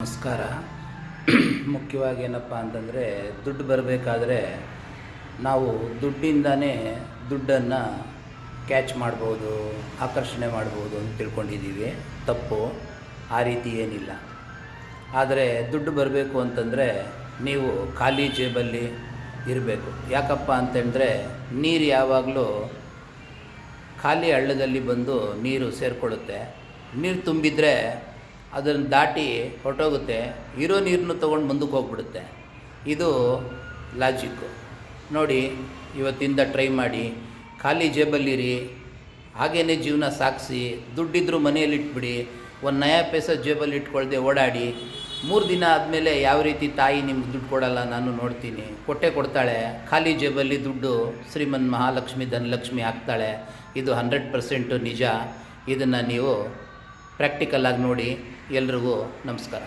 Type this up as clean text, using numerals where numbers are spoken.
ನಮಸ್ಕಾರ. ಮುಖ್ಯವಾಗಿ ಏನಪ್ಪ ಅಂತಂದರೆ, ದುಡ್ಡು ಬರಬೇಕಾದ್ರೆ ನಾವು ದುಡ್ಡಿಂದನೇ ದುಡ್ಡನ್ನು ಕ್ಯಾಚ್ ಮಾಡ್ಬೋದು, ಆಕರ್ಷಣೆ ಮಾಡ್ಬೋದು ಅಂತ ತಿಳ್ಕೊಂಡಿದ್ದೀವಿ. ತಪ್ಪು. ಆ ರೀತಿ ಏನಿಲ್ಲ. ಆದರೆ ದುಡ್ಡು ಬರಬೇಕು ಅಂತಂದರೆ ನೀವು ಖಾಲಿ ಜೇಬಲ್ಲಿ ಇರಬೇಕು. ಯಾಕಪ್ಪ ಅಂತಂದರೆ, ನೀರು ಯಾವಾಗಲೂ ಖಾಲಿ ಹಳ್ಳದಲ್ಲಿ ಬಂದು ನೀರು ಸೇರಿಕೊಳ್ಳುತ್ತೆ. ನೀರು ತುಂಬಿದರೆ ಅದನ್ನು ದಾಟಿ ಹೊರಟೋಗುತ್ತೆ. ಇರೋ ನೀರನ್ನು ತೊಗೊಂಡು ಮುಂದಕ್ಕೆ ಹೋಗ್ಬಿಡುತ್ತೆ. ಇದು ಲಾಜಿಕ್ಕು. ನೋಡಿ, ಇವತ್ತಿಂದ ಟ್ರೈ ಮಾಡಿ. ಖಾಲಿ ಜೇಬಲ್ಲಿರಿ, ಹಾಗೇ ಜೀವನ ಸಾಗಿಸಿ. ದುಡ್ಡಿದ್ರೂ ಮನೆಯಲ್ಲಿಟ್ಬಿಡಿ. ಒಂದು ನಯಾ ಪೈಸೆ ಜೇಬಲ್ಲಿ ಇಟ್ಕೊಳ್ದೆ ಓಡಾಡಿ. 3 ದಿನ ಆದಮೇಲೆ ಯಾವ ರೀತಿ ತಾಯಿ ನಿಮ್ಗೆ ದುಡ್ಡು ಕೊಡಲ್ಲ ನಾನು ನೋಡ್ತೀನಿ. ಕೊಡ್ತಾಳೆ. ಖಾಲಿ ಜೇಬಲ್ಲಿ ದುಡ್ಡು ಶ್ರೀಮನ್ ಮಹಾಲಕ್ಷ್ಮಿ ಧನಲಕ್ಷ್ಮಿ ಹಾಕ್ತಾಳೆ. ಇದು 100% ನಿಜ. ಇದನ್ನು ನೀವು ಪ್ರಾಕ್ಟಿಕಲಾಗಿ ನೋಡಿ. ಎಲ್ರಿಗೂ ನಮಸ್ಕಾರ.